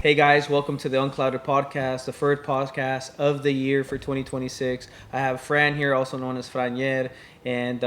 Hey guys, welcome to the Unclouded Podcast, the first podcast of the year for 2026. I have Fran here, also known as Franier, and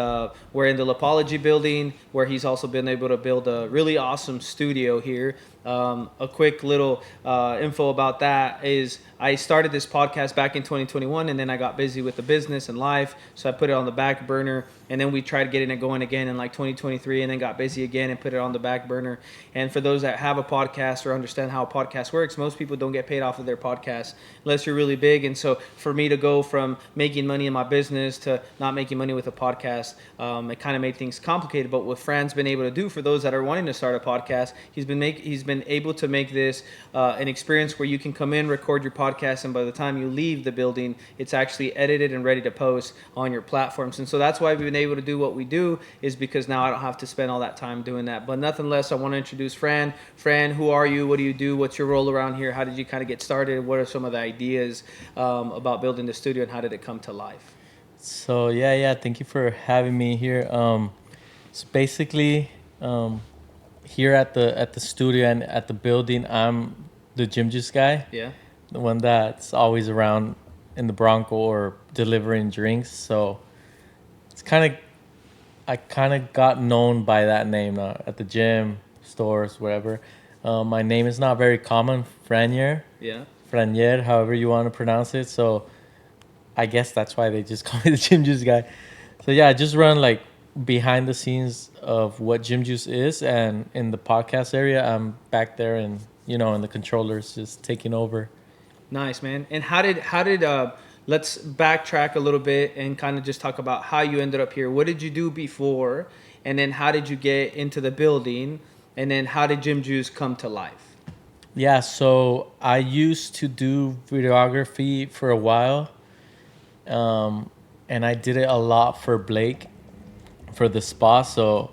we're in the Lipology building, where he's also been able to build a really awesome studio here. A quick little info about that is I started this podcast back in 2021, and then I got busy with the business and life, so I put it on the back burner, and then we tried getting it going again in like 2023, and then got busy again and put it on the back burner. And for those that have a podcast or understand how a podcast works, most people don't get paid off of their podcast unless you're really big. And so for me to go from making money in my business to not making money with a podcast, it kind of made things complicated. But what Fran's been able to do for those that are wanting to start a podcast, he's been able to make this an experience where you can come in, record your podcast, and by the time you leave the building, it's actually edited and ready to post on your platforms. And so that's why we've been able to do what we do, is because now I don't have to spend all that time doing that. But nothing less, I want to introduce Fran. Fran, who are you? What do you do? What's your role around here? How did you kind of get started? What are some of the ideas about building the studio, and how did it come to life? So thank you for having me here. So basically, here at the studio and at the building, I'm the GymJu guy. Yeah. The one that's always around in the Bronco or delivering drinks. So it's I kind of got known by that name at the gym, stores, whatever. My name is not very common, Franier. Yeah. Franier, however you want to pronounce it. So I guess that's why they just call me the GymJu guy. So yeah, I just run like behind the scenes of what GymJu is, and in the podcast area, I'm back there and in the controllers just taking over. Nice, man. And how did let's backtrack a little bit and kind of just talk about how you ended up here. What did you do before, and then how did you get into the building, and then how did GymJu come to life? Yeah, so I used to do videography for a while, and I did it a lot for Blake, for the spa. So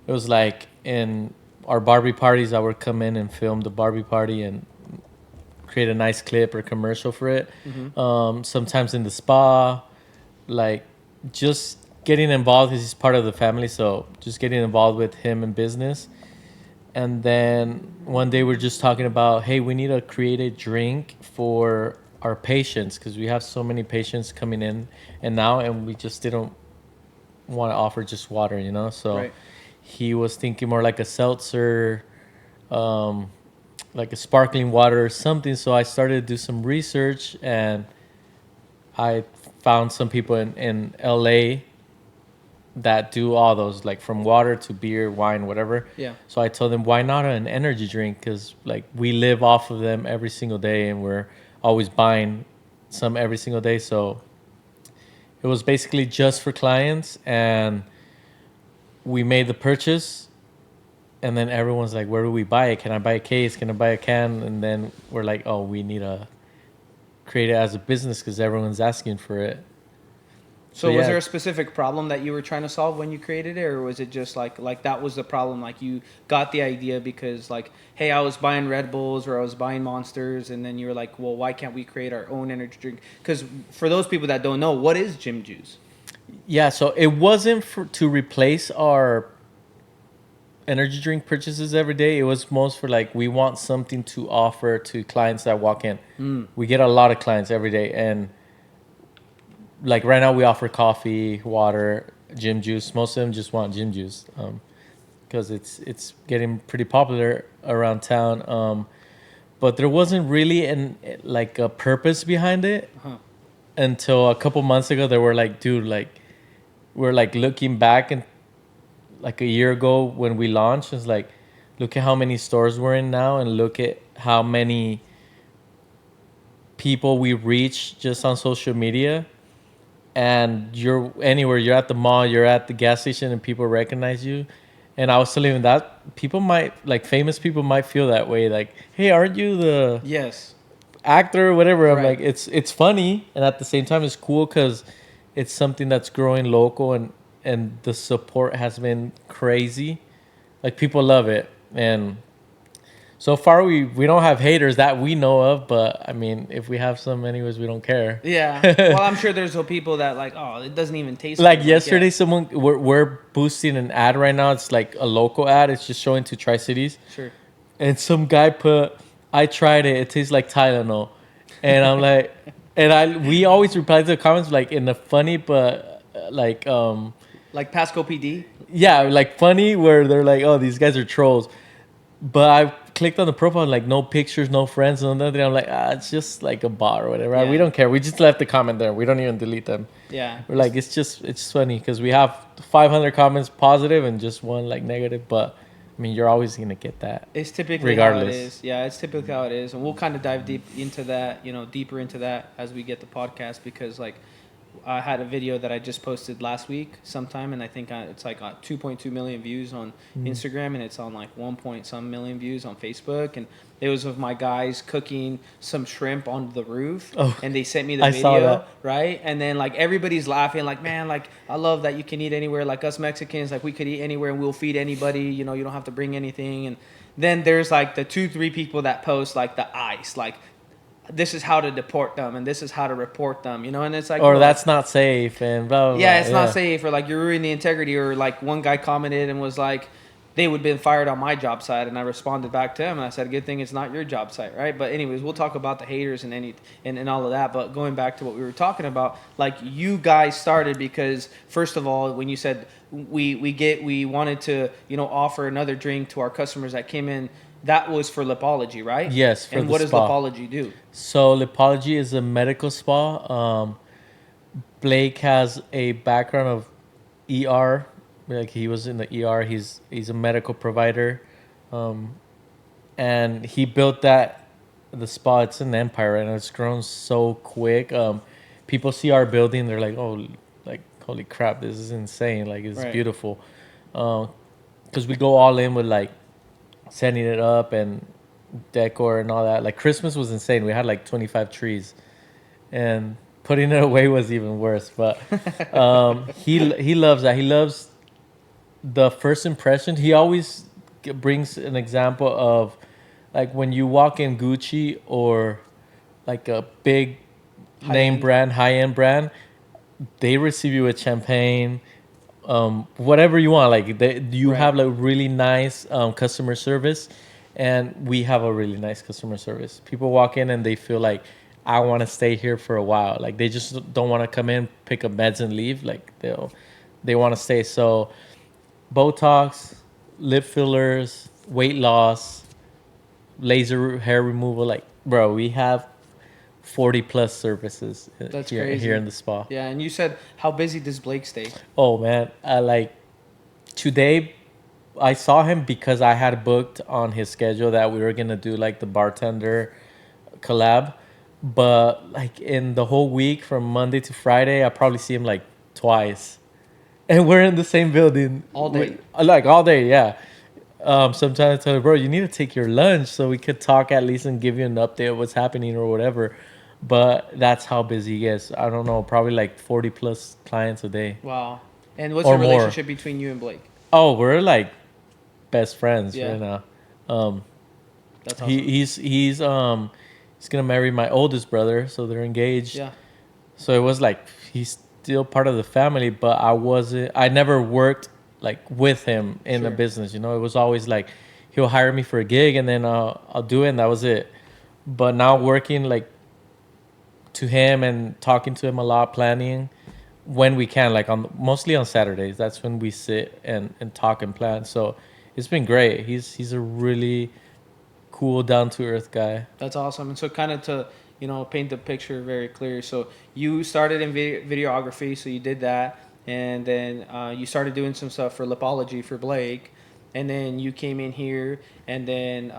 it was like in our Barbie parties, I would come in and film the Barbie party and create a nice clip or commercial for it. Mm-hmm. Sometimes in the spa, like just getting involved, because he's part of the family, so just getting involved with him in business. And then one day we're just talking about, hey, we need to create a drink for our patients, because we have so many patients coming in and we just didn't want to offer just water, So right. He was thinking more like a seltzer, like a sparkling water or something. So I started to do some research, and I found some people in LA that do all those, like from water to beer, wine, whatever. Yeah. So I told them, why not an energy drink? Because like we live off of them every single day, and we're always buying some every single day. So it was basically just for clients, and we made the purchase. And then everyone's like, where do we buy it? Can I buy a case? Can I buy a can? And then we're like, oh, we need to create it as a business because everyone's asking for it. So was there a specific problem that you were trying to solve when you created it? Or was it just like that was the problem? Like you got the idea because like, hey, I was buying Red Bulls or I was buying Monsters. And then you were like, well, why can't we create our own energy drink? Because for those people that don't know, what is GymJu? Yeah, so it wasn't to replace our energy drink purchases every day. It was most for like, we want something to offer to clients that walk in. We get a lot of clients every day, and like right now we offer coffee, water, gym juice. Most of them just want gym juice because it's getting pretty popular around town. But there wasn't really a purpose behind it until a couple months ago. They were like, dude, like we're like looking back and like a year ago when we launched, it's like, look at how many stores we're in now, and look at how many people we reach just on social media. And you're anywhere, you're at the mall, you're at the gas station, and people recognize you. And I was telling them that people might, like famous people might feel that way. Like, hey, aren't you the actor or whatever? I'm like, it's funny. And at the same time, it's cool because it's something that's growing local, and the support has been crazy. Like people love it. And so far, we don't have haters that we know of, but I mean, if we have some anyways, we don't care. Yeah. Well, I'm sure there's people that like, oh, it doesn't even taste like good. Yesterday, we're boosting an ad right now. It's like a local ad. It's just showing to Tri-Cities. Sure. And some guy put, I tried it. It tastes like Tylenol. And I'm like, we always reply to the comments like in a funny, but Like Pasco PD. yeah, like funny where they're like, oh, these guys are trolls. But I clicked on the profile, like no pictures, no friends, no nothing. I'm like, it's just like a bot or whatever. Yeah. We don't care. We just left the comment there. We don't even delete them. Yeah. We're like, it's funny because we have 500 comments positive and just one like negative. But I mean, you're always gonna get that. It's typically regardless. how it is. Yeah, it's typically how it is, and we'll kind of dive deeper into that as we get the podcast, because like I had a video that I just posted last week sometime, and I think it's like 2.2 million views on Instagram, and it's on like 1 point some million views on Facebook, and it was of my guys cooking some shrimp on the roof, and they sent me the video, saw that. right? And then like everybody's laughing, like, man, like I love that you can eat anywhere, like us Mexicans, like we could eat anywhere and we'll feed anybody, you don't have to bring anything. And then there's like the 2-3 people that post like the ice, like this is how to deport them and this is how to report them, and it's like, or that's not safe and blah, blah, yeah, blah. it's not safe, or like you're ruining the integrity, or like one guy commented and was like, they would have been fired on my job site, and I responded back to him and I said, good thing it's not your job site, right? But anyways, we'll talk about the haters and all of that. But going back to what we were talking about, like you guys started because first of all, when you said we wanted to offer another drink to our customers that came in, that was for Lipology, right? Yes. And what does Lipology do? So Lipology is a medical spa. Blake has a background of ER. Like he was in the ER. He's a medical provider, and he built the spa. It's an empire, and it's grown so quick. People see our building, they're like, oh, like holy crap, this is insane. Like it's beautiful, because we go all in with like setting it up and decor and all that. Like Christmas was insane. We had like 25 trees, and putting it away was even worse. But he loves that. He loves the first impression. He always brings an example of like when you walk in Gucci or like a big name brand, high-end brand, they receive you with champagne, whatever you want. Like you have like really nice customer service, and we have a really nice customer service. People walk in and they feel like, I want to stay here for a while. Like they just don't want to come in, pick up meds and leave. Like they want to stay. So Botox, lip fillers, weight loss, laser hair removal. Like, bro, we have 40 plus services here in the spa. Yeah, and you said, how busy does Blake stay? Oh man, like today I saw him because I had booked on his schedule that we were gonna do like the bartender collab, but like in the whole week from Monday to Friday, I probably see him like twice, and we're in the same building all day. Like all day, yeah. Sometimes I tell him, bro, you need to take your lunch so we could talk at least and give you an update of what's happening or whatever. But that's how busy he is. I don't know, probably like 40 plus clients a day. Wow. And what's the relationship between you and Blake? Oh, we're like best friends right now. That's awesome. He's gonna marry my oldest brother, so they're engaged. Yeah. So it was like he's still part of the family, but I never worked like with him in a business. It was always like he'll hire me for a gig and then I'll do it, and that was it. But now working like to him and talking to him a lot, planning when we can, like mostly on Saturdays. That's when we sit and talk and plan. So it's been great. He's a really cool, down to earth guy. That's awesome. And so kind of to paint the picture very clear. So you started in videography, so you did that, and then you started doing some stuff for Lipology for Blake, and then you came in here, and then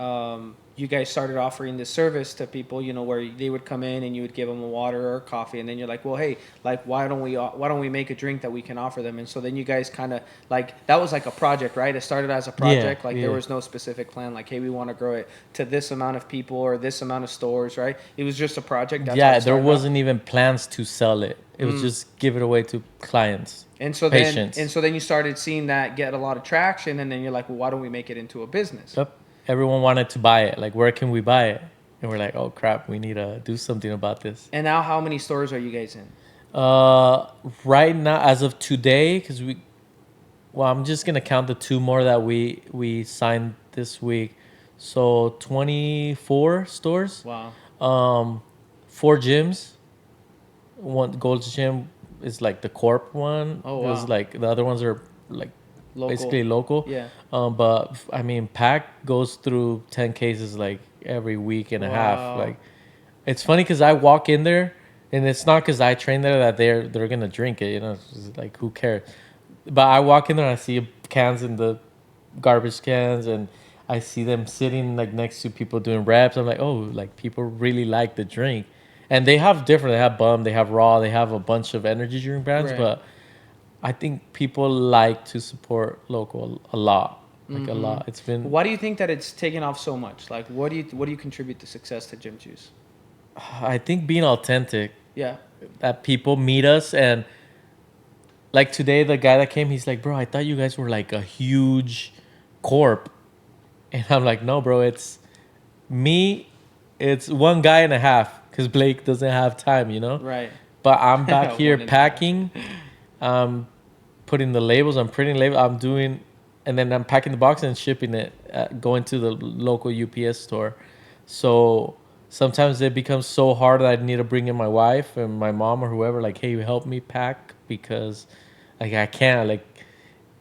you guys started offering this service to people, where they would come in and you would give them a water or coffee, and then you're like, well, hey, like why don't we make a drink that we can offer them? And so then you guys kind of like, that was like a project, right? It started as a project. There was no specific plan, like, hey, we want to grow it to this amount of people or this amount of stores, right? It was just a project. That's there wasn't even plans to sell it. It was just give it away to clients. And so then you started seeing that get a lot of traction, and then you're like, well, why don't we make it into a business? Yep. Everyone wanted to buy it. Like, where can we buy it? And we're like, oh crap, we need to do something about this. And now, how many stores are you guys in? Right now, as of today, because I'm just gonna count the 2 more that we signed this week. So 24 stores. Wow. 4 gyms. One Gold's Gym is like the corp one. Oh, It was wow. like the other ones are like Local. basically local. Yeah. But I mean, Pack goes through 10 cases like every week and a half. Wow. Like, it's funny because I walk in there, and it's not because I train there that they're gonna drink it. You know, it's just like, who cares? But I walk in there, and I see cans in the garbage cans, and I see them sitting like next to people doing reps. I'm like, oh, like people really like the drink, and they have different. They have Bum, they have Raw, they have a bunch of energy drink brands. Right. But I think people like to support local a lot, like a lot. It's been. Why do you think that it's taken off so much? Like, what do you contribute to success to GymJu's? I think being authentic. Yeah. That people meet us, and like today the guy that came, he's like, bro, I thought you guys were like a huge corp. And I'm like, no, bro, it's me. It's one guy and a half because Blake doesn't have time, you know? Right. But I'm back here 1.5. packing, putting the labels, I'm printing labels, I'm doing, and then I'm packing the box and shipping it, going to the local UPS store. So sometimes it becomes so hard that I need to bring in my wife and my mom or whoever, like, hey, help me pack because like I can't, like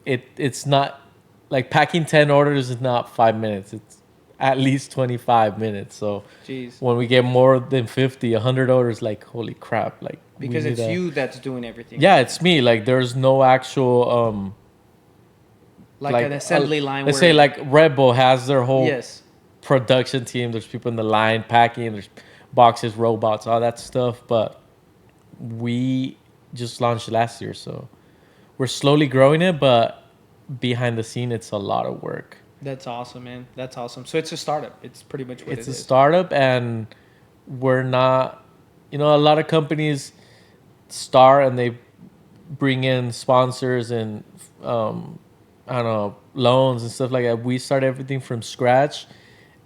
it's not like packing 10 orders is not 5 minutes. It's at least 25 minutes. So Jeez. when we get more than 50, 100 orders, like, holy crap, like we Because need it's a- you that's doing everything. Yeah, it's me. Like there's no actual Like an assembly line. Let's where, say like Red Bull has their whole Yes. production team. There's people in the line packing. There's boxes, robots, all that stuff. But we just launched last year, so we're slowly growing it. But behind the scene, it's a lot of work. That's awesome, man. That's awesome. So it's a startup. It's pretty much what It's it a is. startup, and we're not. You know, a lot of companies start and they bring in sponsors and I don't know, loans and stuff like that. We start everything from scratch,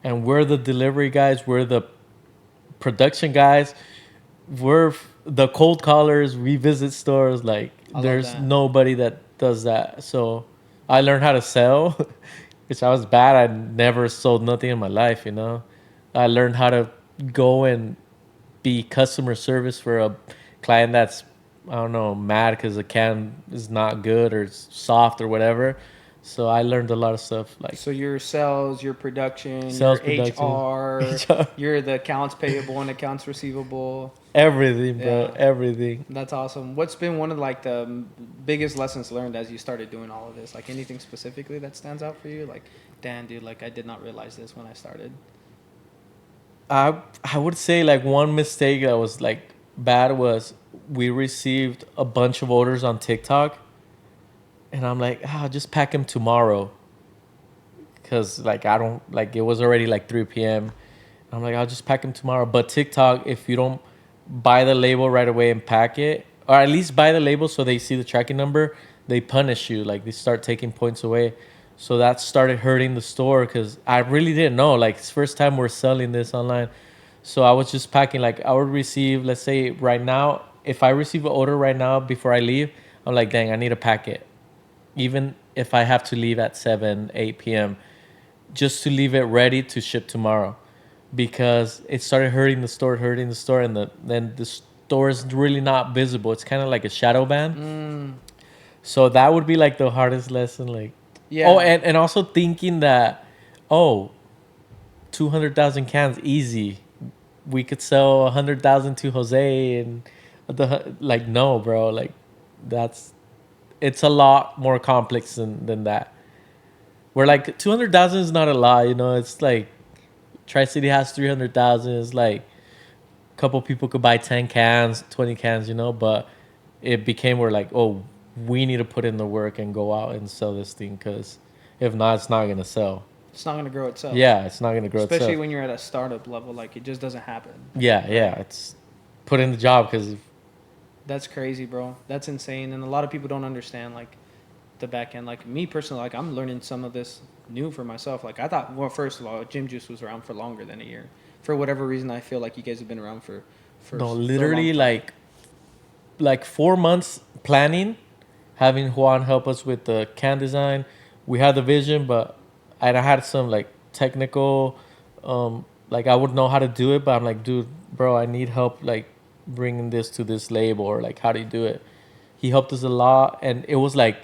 and we're the delivery guys. We're the production guys. We're the cold callers. We visit stores. Like I love there's that. nobody that does that. So I learned how to sell, which I was bad. I never sold nothing in my life. You know, I learned how to go and be customer service for a client that's, I don't know, mad because the can is not good or it's soft or whatever. So I learned a lot of stuff like So your sales, your production, Sales, your production, HR, HR. you're the accounts payable and accounts receivable. everything, bro, Yeah. everything. That's awesome. What's been one of like the biggest lessons learned as you started doing all of this? Like anything specifically that stands out for you? Like, damn, dude, like I did not realize this when I started. I would say like one mistake that was like bad was we received a bunch of orders on TikTok, and I'm like, just pack them tomorrow, because like I don't like it was already like 3 p.m. I'm like, I'll just pack them tomorrow. But TikTok, if you don't buy the label right away and pack it, or at least buy the label so they see the tracking number, they punish you. Like they start taking points away. So that started hurting the store because I really didn't know. Like it's first time we're selling this online. So I was just packing. Like I would receive, let's say right now, if I receive an order right now before I leave, I'm like, dang, I need to pack it. Even if I have to leave at 7, 8 p.m., just to leave it ready to ship tomorrow, because it started hurting the store, and then the store is really not visible. It's kind of like a shadow ban. So that would be like the hardest lesson. Like, Yeah. oh, and also thinking that, oh, 200,000 cans easy. We could sell 100,000 to Jose, and like, no, bro, like it's a lot more complex than that. We're like 200,000 is not a lot, you know. It's like Tri City has 300,000. It's like a couple people could buy 10 cans, 20 cans, you know. But it became we're like, oh, we need to put in the work and go out and sell this thing, because if not, it's not gonna sell. It's not gonna grow itself. Yeah, it's not gonna grow Especially itself. when you're at a startup level, like it just doesn't happen. Yeah, it's put in the job because That's crazy, bro. That's insane. And a lot of people don't understand like the back end. Like me personally, like I'm learning some of this new for myself. Like I thought, well, first of all, GymJu was around for longer than a year. For whatever reason, I feel like you guys have been around for no, for a literally long time. like 4 months planning, having Juan help us with the can design. We had the vision, but I had some like technical. Like I would know how to do it, but I'm like, dude, bro, I need help like bringing this to this label, or like how do you do it? He helped us a lot, and it was like,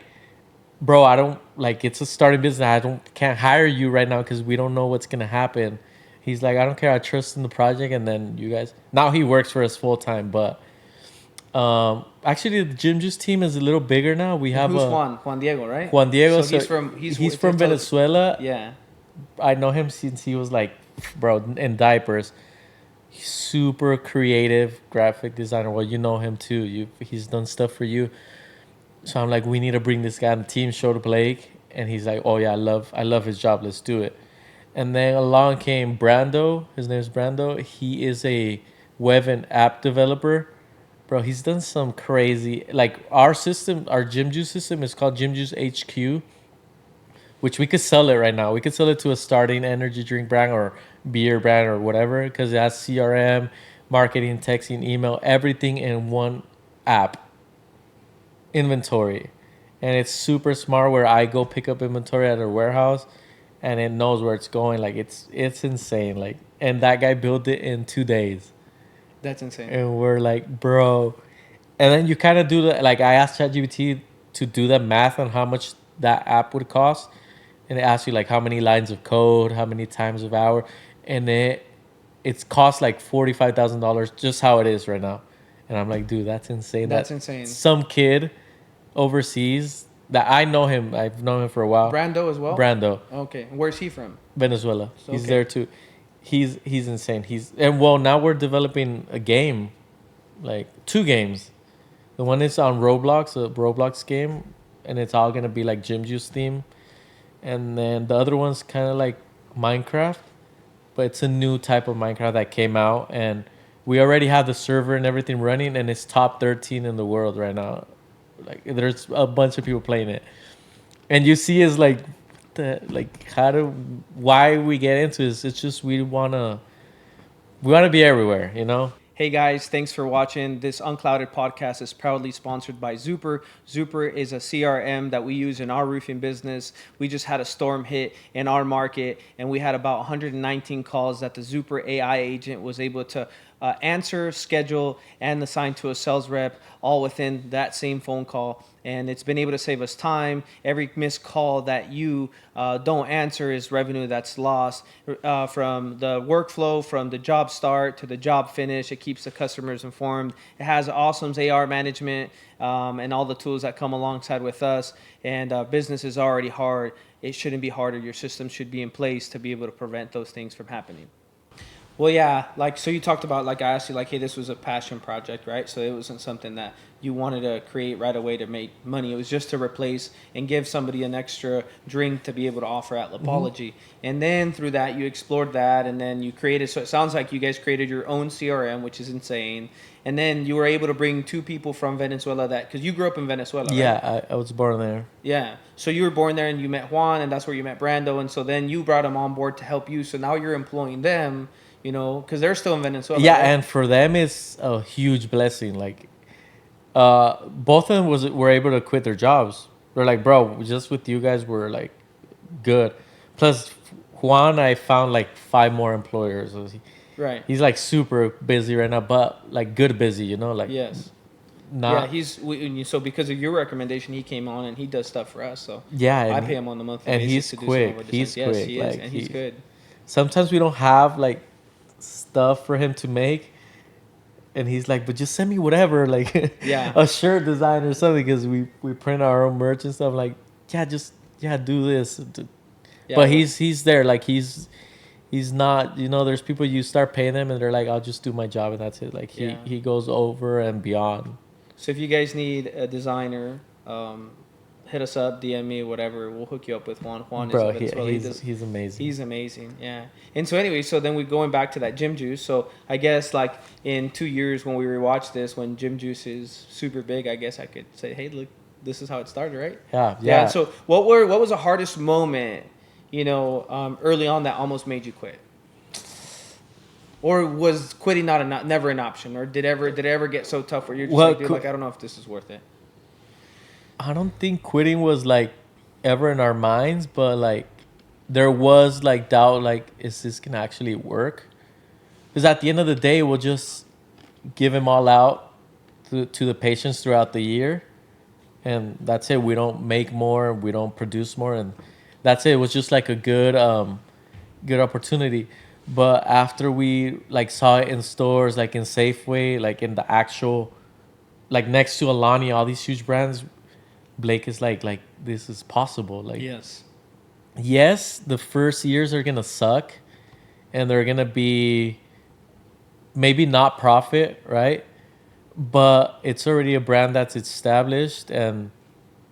bro, I don't like, it's a starting business. Can't hire you right now because we don't know what's gonna happen. He's like, I don't care. I trust in the project, and then you guys. Now he works for us full time, but actually the GymJu's team is a little bigger now. We And have who's Juan? Juan Diego, right? Juan Diego. So So he's from Venezuela. Yeah. I know him since he was like, bro, in diapers. He's super creative graphic designer. Well, you know him too. He's done stuff for you. So I'm like, we need to bring this guy on the team. Show to Blake, and he's like, oh yeah, I love his job. Let's do it. And then along came Brando. His name is Brando. He is a web and app developer. Bro, he's done some crazy, like our system, our GymJu system is called GymJu's HQ, which we could sell it right now. We could sell it to a starting energy drink brand or beer brand or whatever, because it has CRM, marketing, texting, email, everything in one app. Inventory. And it's super smart where I go pick up inventory at a warehouse and it knows where it's going. Like it's insane. Like, and that guy built it in 2 days. That's insane. And we're like, bro. And then you kind of do the, like I asked ChatGPT to do the math on how much that app would cost. And it asks you like how many lines of code, how many times of hour. And it's cost like $45,000 just how it is right now. And I'm like, dude, that's insane. That's insane. Some kid overseas that I know him. I've known him for a while. Brando as well? Brando. Okay. Where's he from? Venezuela. So, he's okay. there too. He's insane. Now we're developing a game, like 2 games. The one is on Roblox, a Roblox game, and it's all gonna be like GymJu's theme. And then the other one's kind of like Minecraft, but it's a new type of Minecraft that came out, and we already have the server and everything running, and it's top 13 in the world right now. Like there's a bunch of people playing it, and you see is like why we get into this. It's just we wanna be everywhere, you know. Hey guys, thanks for watching. This Unclouded Podcast is proudly sponsored by Zuper. Zuper is a CRM that we use in our roofing business. We just had a storm hit in our market, and we had about 119 calls that the Zuper AI agent was able to answer, schedule, and assign to a sales rep all within that same phone call. And it's been able to save us time. Every missed call that you don't answer is revenue that's lost from the workflow, from the job start to the job finish. It keeps the customers informed. It has awesome AR management and all the tools that come alongside with us. And business is already hard. It shouldn't be harder. Your system should be in place to be able to prevent those things from happening. Well, yeah, like, so you talked about, like, I asked you, like, hey, this was a passion project, right? So it wasn't something that you wanted to create right away to make money. It was just to replace and give somebody an extra drink to be able to offer at Lipology. And then through that, you explored that, and then you created, so it sounds like you guys created your own CRM, which is insane. And then you were able to bring 2 people from Venezuela because you grew up in Venezuela, right? Yeah, I was born there. Yeah. So you were born there and you met Juan, and that's where you met Brando. And so then you brought them on board to help you. So now you're employing them, you know, because they're still in Venezuela. Yeah, right? and for them, it's a huge blessing. Like, both of them were able to quit their jobs. They're like, bro, just with you guys, we're like good. Plus, Juan, I found like 5 more employers. Right. He's like super busy right now, but like good busy, you know, like Yes. not. Yeah, so because of your recommendation, he came on and he does stuff for us. So Yeah, I pay him on the monthly and basis he's to do quick. some of our He's designs. Yes, quick. he is, Like, and he's good. Sometimes we don't have like stuff for him to make, and he's like, but just send me whatever, like Yeah. a shirt design or something, because we print our own merch and stuff. Like, do this. Yeah, But he's there, like he's not, you know, there's people you start paying them and they're like, I'll just do my job and that's it. Like he goes over and beyond. So if you guys need a designer, hit us up, DM me, whatever. We'll hook you up with Juan. Juan Bro, is he's amazing. He's amazing, yeah. And so anyway, so then we're going back to that GymJu. So I guess like in 2 years when we rewatch this, when GymJu is super big, I guess I could say, hey, look, this is how it started, right? Yeah. So what was the hardest moment, you know, early on that almost made you quit? Or was quitting never an option? Or did it ever get so tough where you're just like, dude, like, I don't know if this is worth it? I don't think quitting was like ever in our minds, but like there was like doubt, like, is this gonna actually work? Because at the end of the day, we'll just give them all out to the patients throughout the year, and that's it. We don't make more, we don't produce more, and that's it. It was just like a good opportunity. But after we like saw it in stores, like in Safeway, like in the actual, like next to Alani, all these huge brands, Blake is like this is possible. Like, yes, the first years are gonna suck, and they're gonna be maybe not profit, right? But it's already a brand that's established and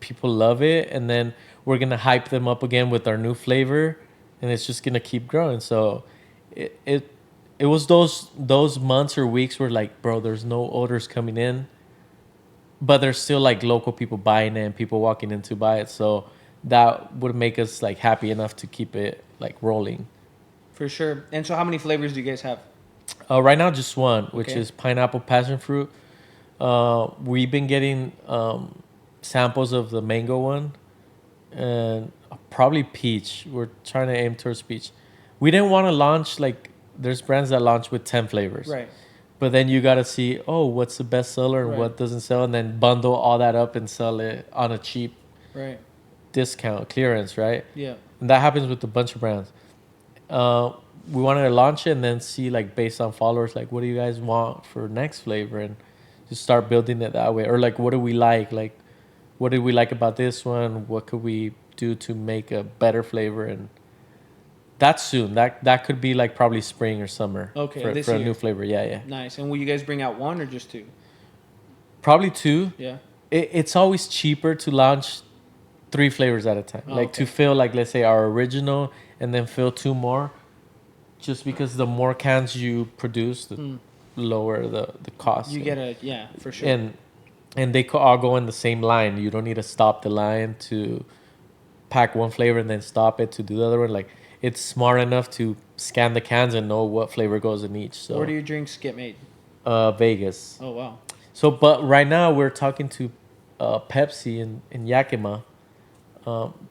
people love it, and then we're gonna hype them up again with our new flavor, and it's just gonna keep growing. So it was those months or weeks where like, bro, there's no orders coming in, but there's still like local people buying it and people walking in to buy it. So that would make us like happy enough to keep it like rolling. For sure. And so how many flavors do you guys have? Right now, just one, which Okay. is pineapple passion fruit. We've been getting samples of the mango one and probably peach. We're trying to aim towards peach. We didn't want to launch like there's brands that launch with 10 flavors. Right. But then you got to see, oh, what's the best seller and Right. what doesn't sell, and then bundle all that up and sell it on a cheap Right. discount clearance, right? Yeah. And that happens with a bunch of brands. We wanted to launch it and then see, like, based on followers, like, what do you guys want for next flavor, and just start building it that way. Or like, what do we like? Like, what did we like about this one? What could we do to make a better flavor? And that's soon. That could be like probably spring or summer. Okay, for, this for a year. new flavor. Yeah. Nice. And will you guys bring out one or just two? Probably two. Yeah. It's always cheaper to launch 3 flavors at a time. Oh, like okay. to fill, like, let's say our original and then fill 2 more, just because the more cans you produce, the lower the cost. You get a, yeah, for sure. And they all go in the same line. You don't need to stop the line to pack one flavor and then stop it to do the other one. Like, it's smart enough to scan the cans and know what flavor goes in each. So Where do your drinks get made? Vegas. Oh, wow. So, but right now we're talking to Pepsi in Yakima.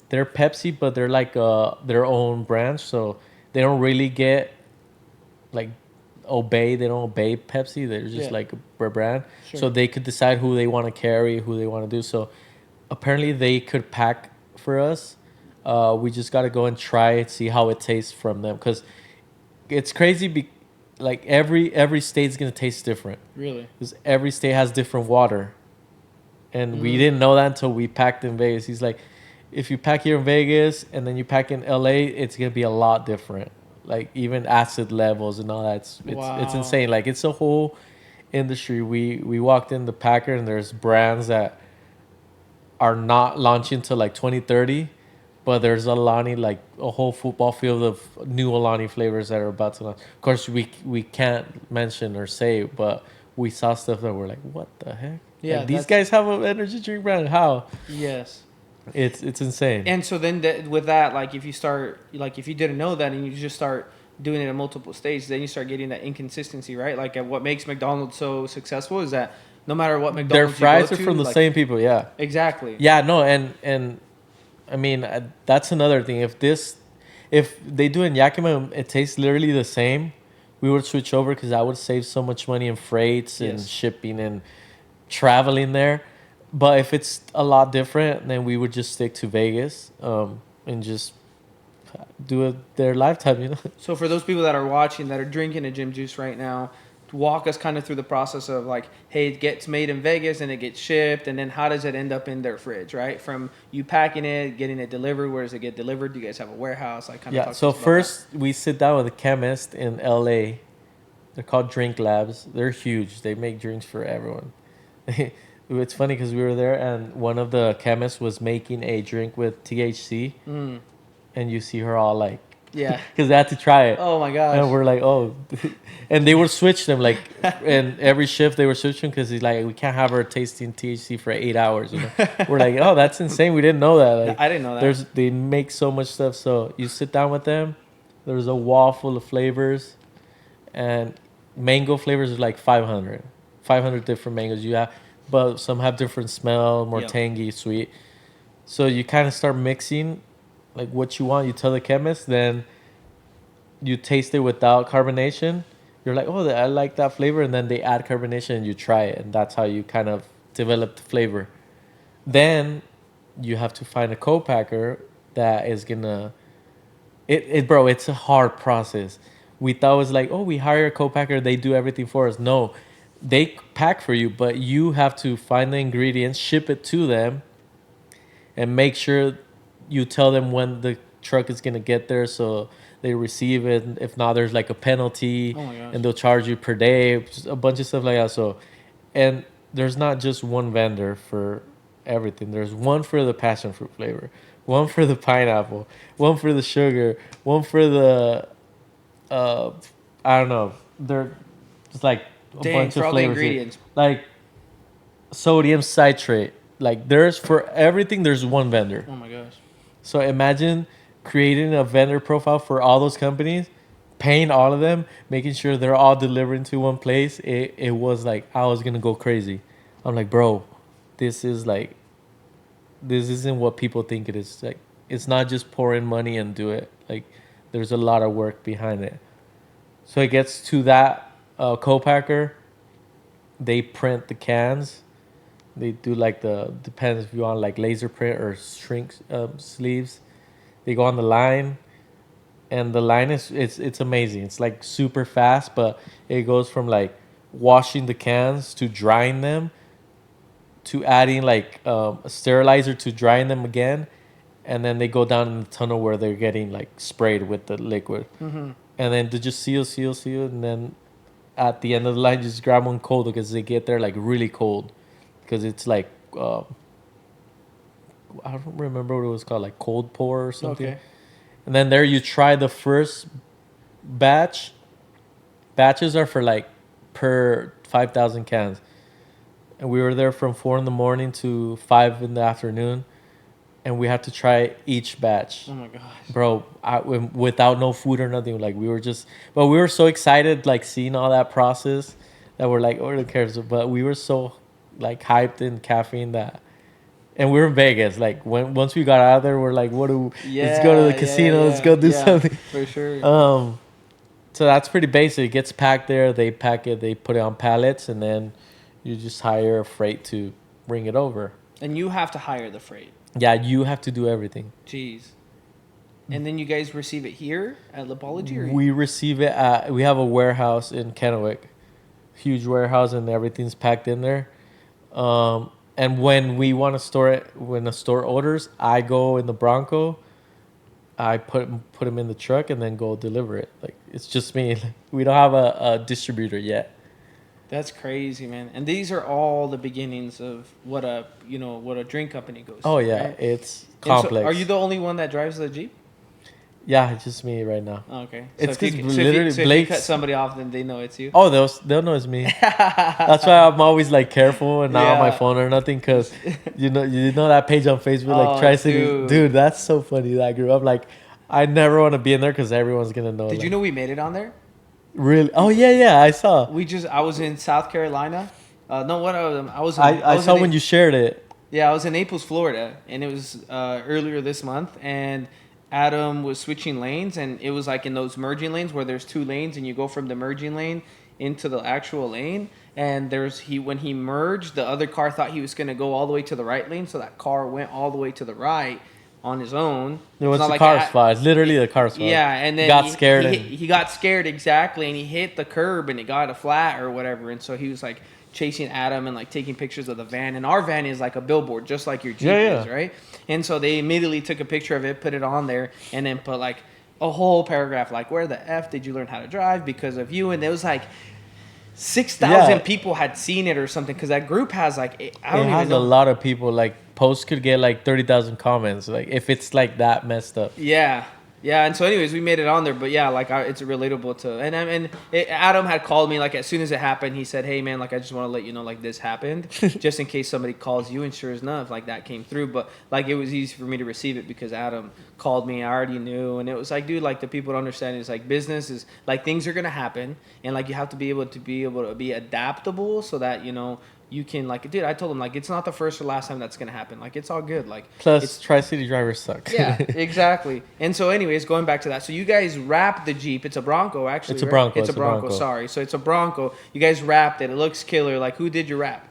They're Pepsi, but they're like their own branch. So they don't really get like they don't obey Pepsi. They're just like a brand. Sure. So they could decide who they want to carry, who they want to do. So apparently they could pack for us. We just got to go and try it, see how it tastes from them. Because it's crazy. Like every state's going to taste different. Really? Because every state has different water. And we didn't know that until we packed in Vegas. He's like, if you pack here in Vegas and then you pack in LA, it's going to be a lot different. Like even acid levels and all that. It's insane. Like it's a whole industry. We walked in the packer and there's brands that are not launching till like 2030. But there's Alani, like a whole football field of new Alani flavors that are about to launch. Of course, we can't mention or say, but we saw stuff that we're like, what the heck? Yeah, like, these guys have an energy drink brand. How? Yes. It's insane. And so then with that, like if you start, like if you didn't know that and you just start doing it at multiple stages, then you start getting that inconsistency, right? Like what makes McDonald's so successful is that no matter what Their McDonald's fries you are go from to, the like, same people, yeah. Exactly. Yeah, no, and I mean, that's another thing. If they do in Yakima, it tastes literally the same, we would switch over because I would save so much money in freights and shipping and traveling there. But if it's a lot different, then we would just stick to Vegas and just do it their lifetime, you know? So for those people that are watching that are drinking a GymJu right now, walk us kind of through the process of like, hey, it gets made in Vegas and it gets shipped, and then how does it end up in their fridge, right? From you packing it, getting it delivered, where does it get delivered? Do you guys have a warehouse? Like, kind of talk to So us about first we sit down with a chemist in LA. They're called Drink Labs. They're huge. They make drinks for everyone. It's funny because we were there and one of the chemists was making a drink with THC, and you see her all like, Yeah. because they had to try it. Oh my gosh. And we're like, oh, and they would switch them like, and every shift they were switching because he's like, we can't have her tasting THC for 8 hours. You know, we're like, oh, that's insane. We didn't know that. Like, I didn't know that. They make so much stuff. So you sit down with them. There's a wall full of flavors, and mango flavors is like 500 different mangoes you have, but some have different smell, more tangy, sweet. So you kind of start mixing like what you want. You tell the chemist, then you taste it without carbonation. You're like, oh, I like that flavor, and then they add carbonation, and you try it, and that's how you kind of develop the flavor. Then you have to find a co-packer that is gonna bro, it's a hard process. We thought it was like, oh, we hire a co-packer, they do everything for us. No, they pack for you, but you have to find the ingredients, ship it to them, and make sure you tell them when the truck is gonna get there so they receive it. If not, there's like a penalty, Oh my gosh. and they'll charge you per day, just a bunch of stuff like that. So, and there's not just one vendor for everything. There's one for the passion fruit flavor, one for the pineapple, one for the sugar, one for the uh, I don't know. They're just like a Dang, bunch for of all the flavors. ingredients. Like sodium citrate. Like there's for everything. There's one vendor. Oh my gosh. So imagine creating a vendor profile for all those companies, paying all of them, making sure they're all delivering to one place. It was like I was gonna go crazy. I'm like, bro, this isn't what people think it is. Like it's not just pour in money and do it. Like there's a lot of work behind it. So it gets to that co-packer. They print the cans. They do like depends if you want like laser print or shrink sleeves. They go on the line, and the line it's amazing. It's like super fast, but it goes from like washing the cans to drying them to adding like a sterilizer to drying them again, and then they go down in the tunnel where they're getting like sprayed with the liquid, and then they just seal, and then at the end of the line just grab one cold because they get there like really cold because it's like I don't remember what it was called, like cold pour or something. Okay. And then there you try the first batch. Batches are for like per 5,000 cans. And we were there from 4 in the morning to 5 in the afternoon. And we had to try each batch. Oh my gosh. Bro, without no food or nothing. Like we were so excited, like seeing all that process that we're like, oh, who cares? But we were so like hyped in caffeine that. And we were in Vegas. Like once we got out of there, we're like, let's go to the casino. Let's go do something. For sure. So that's pretty basic. It gets packed there. They pack it. They put it on pallets, and then you just hire a freight to bring it over. And you have to hire the freight. Yeah, you have to do everything. Jeez. And then you guys receive it here at Lipology? Or We receive it at. We have a warehouse in Kennewick, huge warehouse, and everything's packed in there. And when we want to store it, when a store orders, I go in the Bronco. I put them in the truck and then go deliver it. Like it's just me. We don't have a distributor yet. That's crazy, man. And these are all the beginnings of what a drink company goes Oh through, yeah, right? it's And so complex. are you the only one that drives the Jeep? Yeah, it's just me right now. Oh, okay. It's if you, because so if you, literally so if you Blake's. cut somebody off, then they know it's you. Oh, they'll know it's me. That's why I'm always like careful and not on my Yeah. phone or nothing, because you know that page on Facebook, like Oh, Tri-City, dude, that's so funny that I grew up. Like I never want to be in there because everyone's gonna know. Did like, you know we made it on there? Really? Oh yeah, I saw. I was in South Carolina. I was. I saw when you shared it. Yeah, I was in Naples, Florida, and it was earlier this month, and Adam was switching lanes, and it was like in those merging lanes where there's two lanes, and you go from the merging lane into the actual lane, and when he merged, the other car thought he was going to go all the way to the right lane, so that car went all the way to the right on his own. It was It's not the like car's fault. It's literally the car's fault. Yeah, and then he got scared. He got scared, exactly, and he hit the curb, and it got a flat or whatever, and so he was like chasing Adam and like taking pictures of the van, and our van is like a billboard just like your Jeep is, right? And so they immediately took a picture of it, put it on there, and then put like a whole paragraph like, where the F did you learn how to drive because of you? And it was like 6,000 people had seen it or something, because that group has like I don't even know. A lot of people. Like posts could get like 30,000 comments. Like if it's like that messed up. Yeah, and so anyways, we made it on there, but yeah, like it's relatable to, Adam had called me like as soon as it happened. He said, "Hey man, like I just want to let you know like this happened, just in case somebody calls you." And sure enough, like that came through. But like it was easy for me to receive it because Adam called me. I already knew, and it was like, dude, like the people don't understand is like business is like things are gonna happen, and like you have to be able to be adaptable so that you can like, dude, I told him like it's not the first or last time that's gonna happen. Like it's all good. Like Plus, Tri-City drivers suck. yeah, exactly. And so, anyways, going back to that, so you guys wrapped the Jeep. It's a Bronco, actually. It's a right? Bronco. It's a Bronco. Sorry. So it's a Bronco. You guys wrapped it. It looks killer. Like, who did your wrap?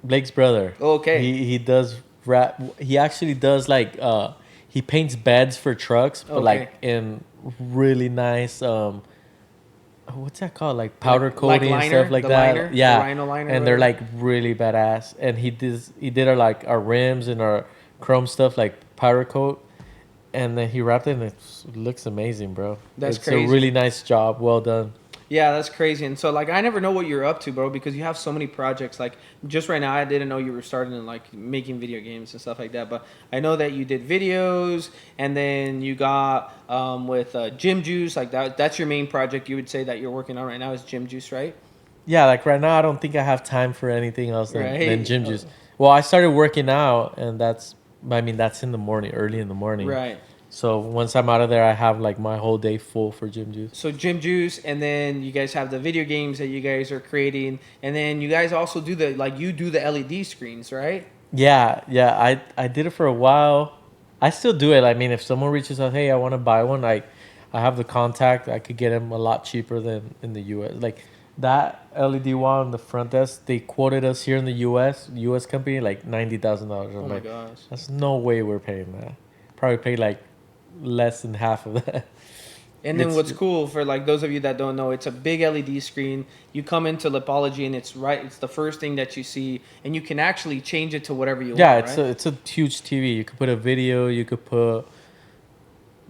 Blake's brother. Okay. He does wrap. He actually does like he paints beds for trucks, but like in really nice what's that called? Like powder coating like and stuff like that. Liner, yeah, the Rhino liner, and they're like really badass. And he did our rims and our chrome stuff like powder coat, and then he wrapped it, and it looks amazing, bro. That's it's crazy. a really nice job. Well done. Yeah, that's crazy. And so, like, I never know what you're up to, bro, because you have so many projects. Like, just right now, I didn't know you were starting in, like, making video games and stuff like that. But I know that you did videos, and then you got with GymJu. Like, that's your main project you would say that you're working on right now is GymJu, right? Yeah, like right now, I don't think I have time for anything else than GymJu. Oh. Well, I started working out, and that's in the morning, early in the morning. Right. So once I'm out of there, I have like my whole day full for GymJu. So GymJu, and then you guys have the video games that you guys are creating, and then you guys also do the LED screens, right? Yeah. I did it for a while. I still do it. I mean, if someone reaches out, hey, I want to buy one, I have the contact. I could get them a lot cheaper than in the U.S. Like that LED wall on the front desk, they quoted us here in the U.S. company like $90,000. Oh my gosh, that's no way we're paying that. Probably pay like less than half of that. And then what's cool for like those of you that don't know, it's a big LED screen. You come into Lipology and it's the first thing that you see, and you can actually change it to whatever you want. Yeah, it's a huge TV. You could put a video, you could put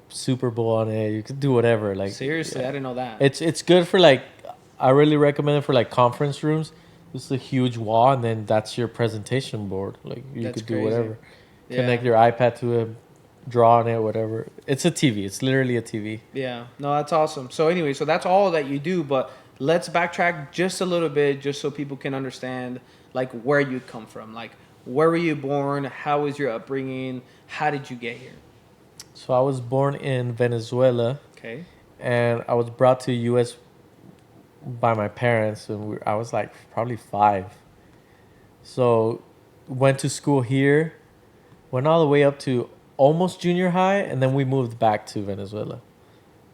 Super Bowl on it, you could do whatever. Like seriously, I didn't know that. It's good for like, I really recommend it for like conference rooms. It's a huge wall, and then that's your presentation board. Like you could do whatever. Connect your iPad to it, draw on it, whatever. It's a TV. It's literally a TV. Yeah. No, that's awesome. So anyway, so that's all that you do, but let's backtrack just a little bit just so people can understand like where you come from. Like where were you born? How was your upbringing? How did you get here? So I was born in Venezuela. Okay. And I was brought to the U.S. by my parents, and I was like probably 5. So went to school here, went all the way up to almost junior high, and then we moved back to Venezuela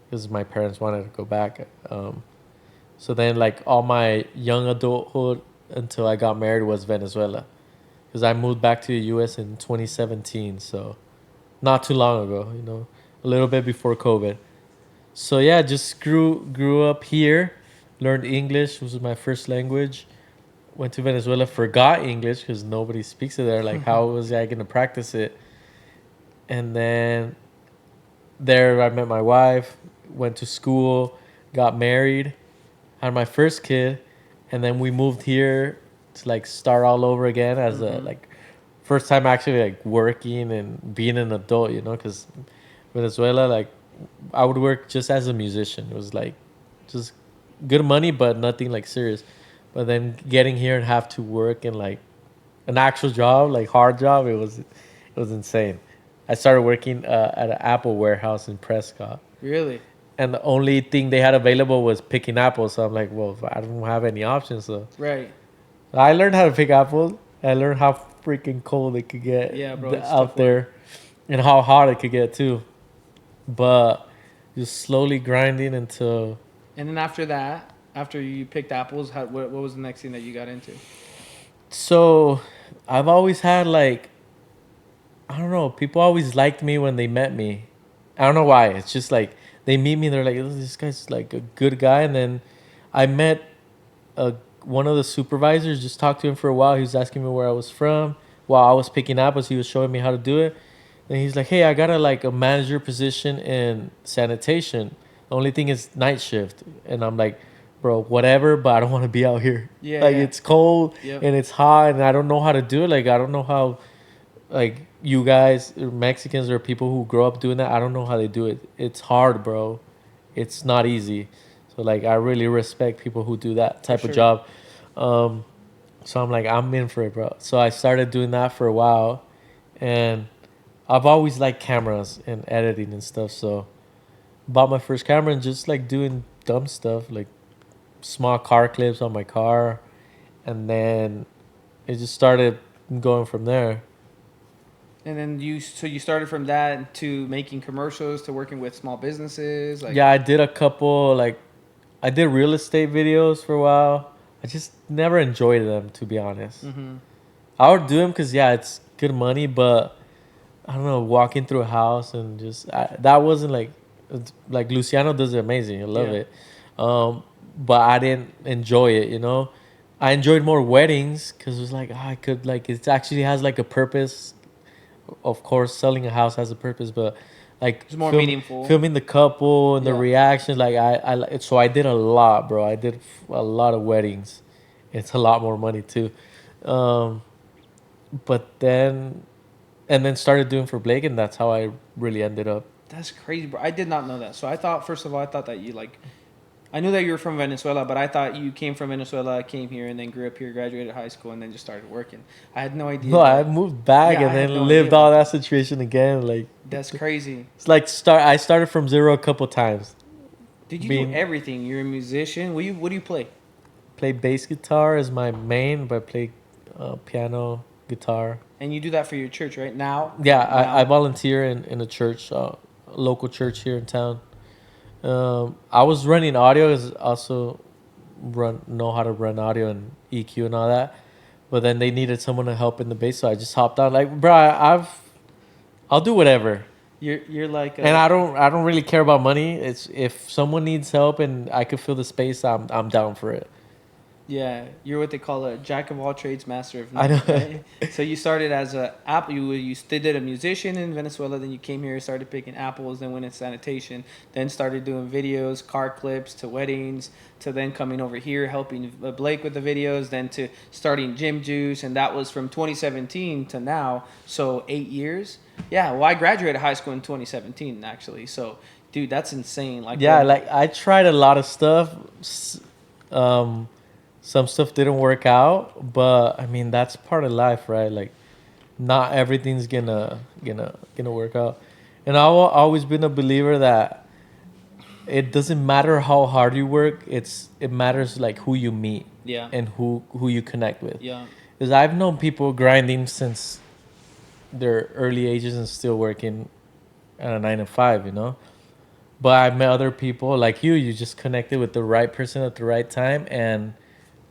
because my parents wanted to go back. So then like all my young adulthood until I got married was Venezuela, because I moved back to the U.S. in 2017, so not too long ago, a little bit before COVID. So yeah, just grew up here, learned English, was my first language. Went to Venezuela, forgot English because nobody speaks it there. Like, how was I going to practice it? And then there I met my wife, went to school, got married, had my first kid, and then we moved here to like start all over again as a like first time actually like working and being an adult, because Venezuela, like I would work just as a musician. It was like just good money, but nothing like serious. But then getting here and have to work in like an actual job, like hard job, it was insane. I started working at an Apple warehouse in Prescott. Really? And the only thing they had available was picking apples. So I'm like, well, I don't have any options. So right. I learned how to pick apples. I learned how freaking cold it could get out there, and how hot it could get too. But just slowly grinding until. And then after that, after you picked apples, what was the next thing that you got into? So I've always had like, I don't know, people always liked me when they met me. I don't know why. It's just like they meet me, they're like, oh, this guy's like a good guy. And then I met one of the supervisors, just talked to him for a while. He was asking me where I was from. While I was picking apples, he was showing me how to do it. And he's like, hey, I got a manager position in sanitation. The only thing is night shift. And I'm like, bro, whatever, but I don't want to be out here. Yeah. Like, it's cold and it's hot, and I don't know how to do it. Like, I don't know how, like, you guys, Mexicans or people who grow up doing that, I don't know how they do it. It's hard, bro. It's not easy. So, like, I really respect people who do that type of job. So I'm like, I'm in for it, bro. So I started doing that for a while, and I've always liked cameras and editing and stuff. So bought my first camera and just like doing dumb stuff, like small car clips on my car. And then it just started going from there. And then you started from that to making commercials to working with small businesses. Like, Yeah, I did a couple, like, I did real estate videos for a while. I just never enjoyed them, to be honest. mm-hmm. I would do them because, yeah, it's good money, but I don't know, walking through a house and just, that wasn't like Luciano does it amazing. I love Yeah. it. But I didn't enjoy it, you know? I enjoyed more weddings because it was like, I could, like, it actually has like a purpose. Of course, selling a house has a purpose, but like It's more meaningful. filming the couple and the Yeah. reactions, like so I did a lot, bro. I did a lot of weddings. It's a lot more money too, but then started doing for Blake, and that's how I really ended up. That's crazy, bro. I did not know that. So I thought, first of all, I thought that you like, I knew that you were from Venezuela, but I thought you came from Venezuela, came here, and then grew up here, graduated high school, and then just started working. I had no idea. No, I moved back Yeah, and I had then no lived idea all about that situation again. Like That's crazy. it's like I started from zero a couple times. Did you do everything? You're a musician. What do you play? Play bass guitar is my main, but I play piano, guitar. And you do that for your church, right? Now? Yeah, Now. I volunteer in a church, a local church here in town. I was running audio, is also know how to run audio and EQ and all that. But then they needed someone to help in the bass, so I just hopped on. Like, bro, I'll do whatever. You're like, And I don't really care about money. It's if someone needs help and I could fill the space, I'm down for it. yeah, you're what they call a jack of all trades, master of none. I know. Right? So you started as you did a musician in Venezuela, then you came here, started picking apples, then went into sanitation, then started doing videos, car clips to weddings, to then coming over here helping Blake with the videos, then to starting GymJu, and that was from 2017 to now, so 8 years. Yeah, well, I graduated high school in 2017 actually, so dude, that's insane. Like, Yeah, like I tried a lot of stuff. Some stuff didn't work out, but I mean that's part of life, right? Like, not everything's gonna work out. And I've always been a believer that it doesn't matter how hard you work. It matters like who you meet, yeah, and who you connect with. yeah, Because I've known people grinding since their early ages and still working at a 9 to 5, you know. But I've met other people like you. You just connected with the right person at the right time, and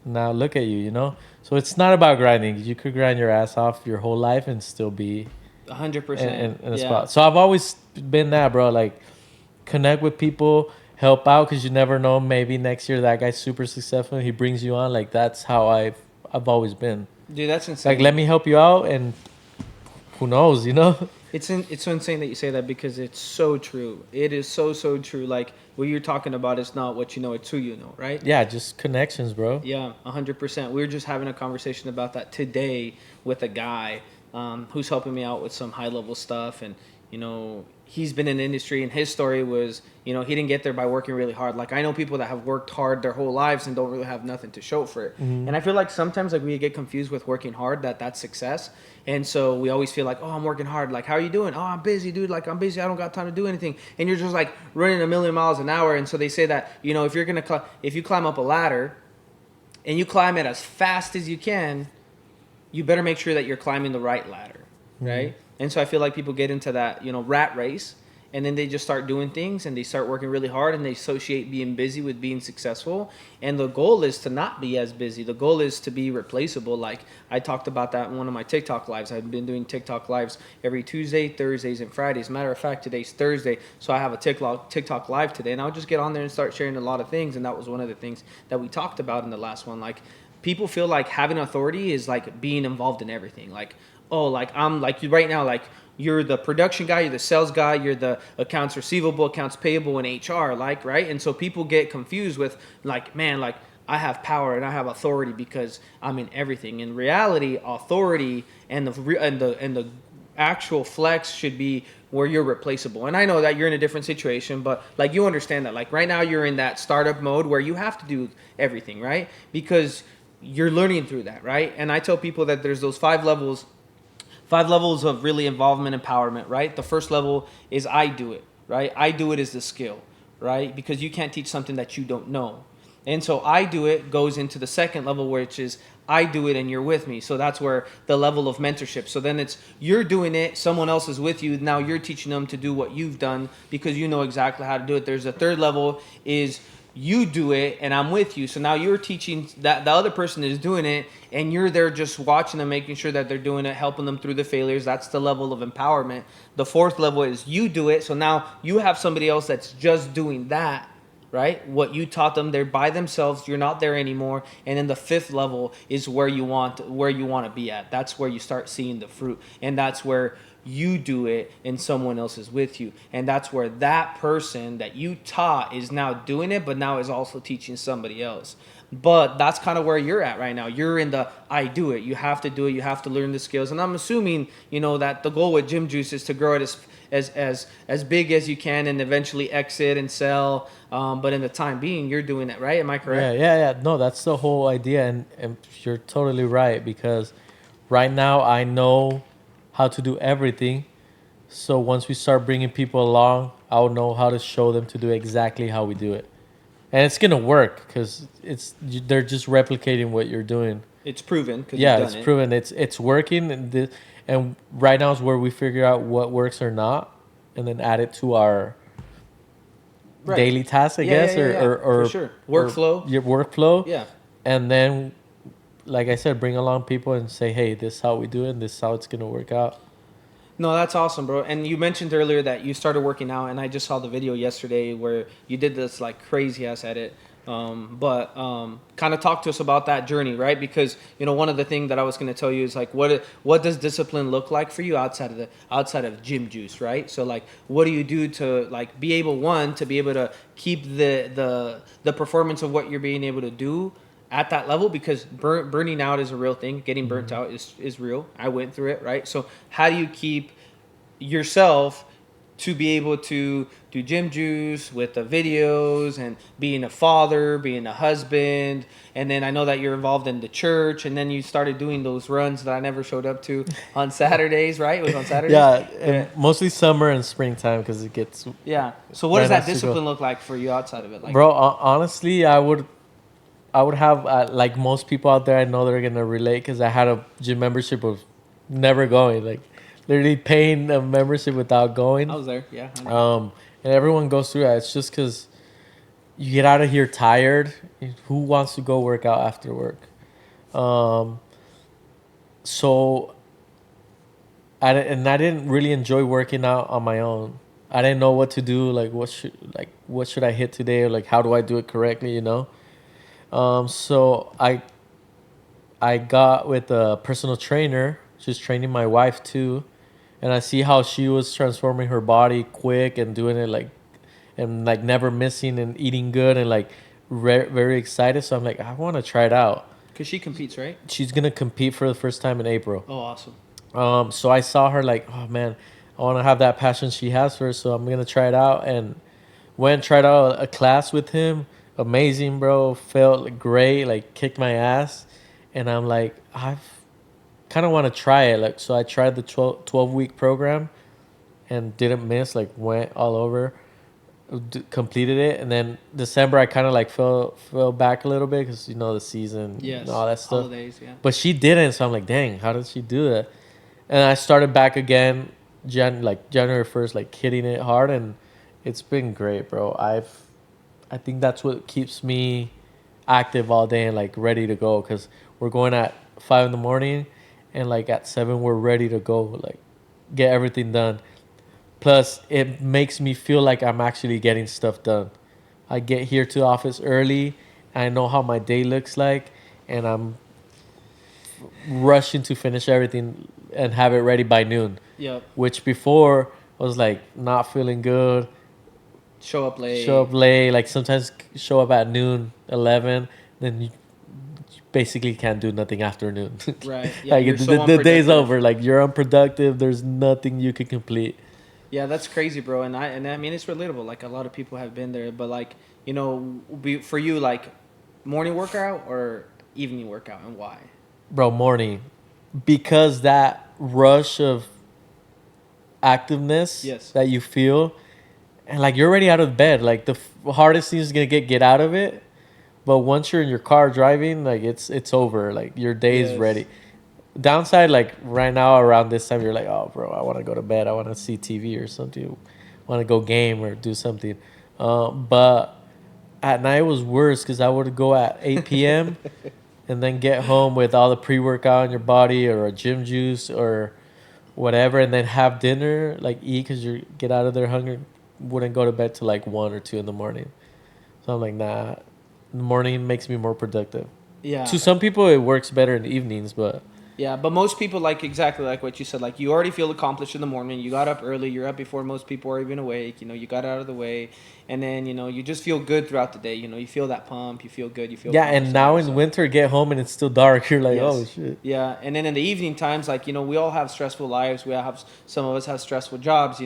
now look at you, you know. So it's not about grinding. You could grind your ass off your whole life and still be 100% in a spot. So I've always been that, bro. Like, connect with people, help out, because you never know. Maybe next year that guy's super successful. He brings you on. Like, that's how I've always been. Dude, that's insane. Like, let me help you out, and who knows, you know. It's so insane that you say that because it's so true. It is so true. Like, what you're talking about is not what you know, it's who you know, right? Yeah, just connections, bro. Yeah, 100%. We were just having a conversation about that today with a guy who's helping me out with some high-level stuff. And, you know, he's been in the industry, and his story was, you know, he didn't get there by working really hard. Like, I know people that have worked hard their whole lives and don't really have nothing to show for it. Mm-hmm. And I feel like sometimes, like, we get confused with working hard, that's success. And so we always feel like, oh, I'm working hard. Like, how are you doing? Oh, I'm busy, dude. Like, I'm busy. I don't got time to do anything. And you're just like running a million miles an hour. And so they say that, you know, if you climb up a ladder and you climb it as fast as you can, you better make sure that you're climbing the right ladder, right? Mm-hmm. And so I feel like people get into that, you know, rat race, and then they just start doing things and they start working really hard and they associate being busy with being successful. And the goal is to not be as busy. The goal is to be replaceable. Like, I talked about that in one of my TikTok lives. I've been doing TikTok lives every Tuesday, Thursdays, and Fridays. Matter of fact, today's Thursday, so I have a TikTok live today, and I'll just get on there and start sharing a lot of things. And that was one of the things that we talked about in the last one. Like, people feel like having authority is like being involved in everything. Like, oh, like I'm like you right now, like, you're the production guy, you're the sales guy, you're the accounts receivable, accounts payable, and HR, like, right? And so people get confused with, like, man, like, I have power and I have authority because I'm in everything. In reality, authority and the actual flex should be where you're replaceable. And I know that you're in a different situation, but like, you understand that, like, right now you're in that startup mode where you have to do everything, right? Because you're learning through that, right? And I tell people that there's those 5 levels of really involvement, empowerment, right? The first level is I do it, right? I do it is the skill, right? Because you can't teach something that you don't know. And so I do it goes into the second level, which is I do it and you're with me. So that's where the level of mentorship. So then it's you're doing it, someone else is with you. Now you're teaching them to do what you've done because you know exactly how to do it. There's a third level is you do it and I'm with you. So now you're teaching that the other person is doing it and you're there just watching them, making sure that they're doing it, helping them through the failures. That's the level of empowerment. The fourth level is you do it. So now you have somebody else that's just doing that, right? What you taught them, they're by themselves. You're not there anymore. And then the fifth level is where you want to be at. That's where you start seeing the fruit. And that's where you do it and someone else is with you. And that's where that person that you taught is now doing it, but now is also teaching somebody else. But that's kind of where you're at right now. You're in the I do it. You have to do it. You have to learn the skills. And I'm assuming, that the goal with GymJu is to grow it as big as you can and eventually exit and sell. But in the time being, you're doing it, right? Am I correct? Yeah. No, that's the whole idea. And you're totally right, because right now I know how to do everything. So once we start bringing people along, I'll know how to show them to do exactly how we do it. And it's going to work because they're just replicating what you're doing. It's proven. It's proven. It's working. And right now is where we figure out what works or not, and then add it to our daily tasks, I guess, or for sure. Workflow. Your workflow. Yeah. And then, like I said, bring along people and say, hey, this is how we do it, and this is how it's going to work out. No, that's awesome, bro. And you mentioned earlier that you started working out, and I just saw the video yesterday where you did this like crazy ass edit. But kind of talk to us about that journey, right? Because one of the things that I was going to tell you is like what does discipline look like for you outside of gym juice, right? So like what do you do to like be able to keep the performance of what you're being able to do at that level, because burning out is a real thing. Getting burnt out is real. I went through it, right? So how do you keep yourself to be able to do gym juice with the videos and being a father, being a husband? And then I know that you're involved in the church, and then you started doing those runs that I never showed up to on Saturdays, right? It was on Saturdays? Yeah. Mostly summer and springtime because it gets... Yeah. So what does that discipline look like for you outside of it? Like, bro, honestly, I would have, like most people out there, I know they're going to relate, because I had a gym membership of never going, like literally paying a membership without going. I was there, yeah. And everyone goes through that. It's just because you get out of here tired. Who wants to go work out after work? So I didn't really enjoy working out on my own. I didn't know what to do. Like what should I hit today? Or like how do I do it correctly? So I got with a personal trainer. She's training my wife too. And I see how she was transforming her body quick and doing it like never missing and eating good and like very excited. So I'm like, I want to try it out. Because she competes, right? She's going to compete for the first time in April. Oh, awesome. So I saw her like, oh man, I want to have that passion she has for it. So I'm going to try it out, and went and tried out a class with him. Amazing, bro. Felt great, like kicked my ass. And I'm like, I've kind of want to try it. Like, so I tried the 12-week program and didn't miss, like went all over, completed it. And then December I kind of like fell back a little bit because the season, and all that stuff. Holidays, yeah. But she didn't, so I'm like, dang, how did she do that? And I started back again January 1st, like hitting it hard, and it's been great, bro. I think that's what keeps me active all day and like ready to go, because we're going at 5 a.m. and like at 7 we're ready to go, like get everything done. Plus it makes me feel like I'm actually getting stuff done. I get here to the office early, I know how my day looks like, and I'm rushing to finish everything and have it ready by noon. Yep. Which before was like not feeling good. Show up late. Like sometimes show up at noon, 11, then you basically can't do nothing after noon. Right. Yeah, like the day's over. Like you're unproductive. There's nothing you can complete. Yeah, that's crazy, bro. And I mean, it's relatable. Like a lot of people have been there, but like, for you, like morning workout or evening workout, and why? Bro, morning. Because that rush of activeness that you feel, and like you're already out of bed. Like the hardest thing is gonna get out of it, But once you're in your car driving, like it's over. Like your day is Yes. ready. Downside, like right now around this time, you're like, oh, bro, I want to go to bed. I want to see TV or something. Want to go game or do something. But at night was worse because I would go at 8 p.m. and then get home with all the pre-workout in your body or a gym juice or whatever, and then have dinner, like eat because you get out of there hungry. Wouldn't go to bed till like 1 or 2 in the morning. So I'm like, nah. The morning makes me more productive. Yeah. To some people, it works better in the evenings, but Yeah, but most people, like exactly like what you said, like you already feel accomplished in the morning. You got up early. You're up before most people are even awake. You know, you got out of the way, and then you just feel good throughout the day. You feel that pump. You feel good. You feel yeah. And now in winter, get home and it's still dark. You're like, oh shit. Yeah, and then in the evening times, like we all have stressful lives. We all have some of us have stressful jobs.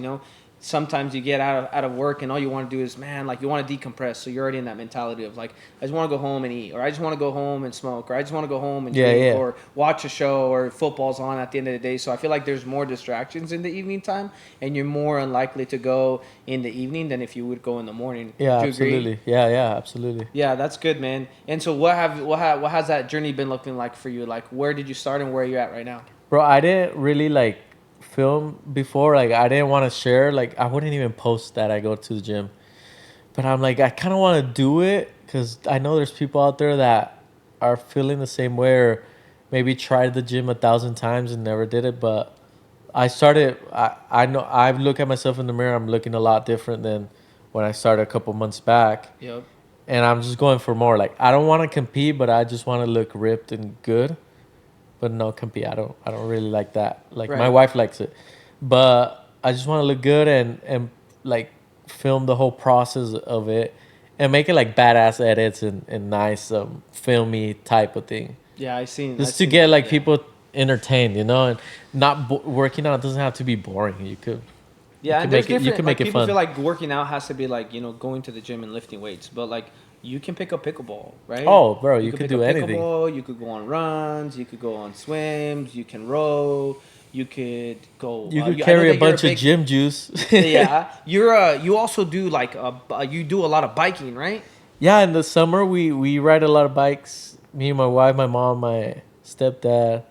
Sometimes you get out of work and all you want to do is, man, like you want to decompress. So you're already in that mentality of like, I just want to go home and eat, or I just want to go home and smoke, or I just want to go home and drink, or watch a show, or football's on at the end of the day. So I feel like there's more distractions in the evening time, and you're more unlikely to go in the evening than if you would go in the morning. Yeah, Do you absolutely. agree? Yeah, absolutely. Yeah, that's good, man. And so what has that journey been looking like for you? Like, where did you start and where are you at right now? Bro, I didn't really like film before. Like, I didn't want to share. Like, I wouldn't even post that I go to the gym. But I'm like, I kind of want to do it because I know there's people out there that are feeling the same way, or maybe tried the gym 1,000 times and never did it. But I started. I know I look at myself in the mirror. I'm looking a lot different than when I started a couple months back. Yep. And I'm just going for more. Like, I don't want to compete, but I just want to look ripped and good. But no compete. I don't really like that. Like, my wife likes it, but I just want to look good and like film the whole process of it and make it like badass edits and nice filmy type of thing. Yeah, I seen. Just to get like people entertained, and not working out doesn't have to be boring. You could. Yeah, and there's different. You can make it fun. People feel like working out has to be like going to the gym and lifting weights, but like you can pick up pickleball, right? Oh, bro, you could do anything. Pickleball, you could go on runs, you could go on swims, you can row, you could go. You could carry a bunch of gym juice. Yeah, you also do like you do a lot of biking, right? Yeah, in the summer we ride a lot of bikes. Me and my wife, my mom, my stepdad.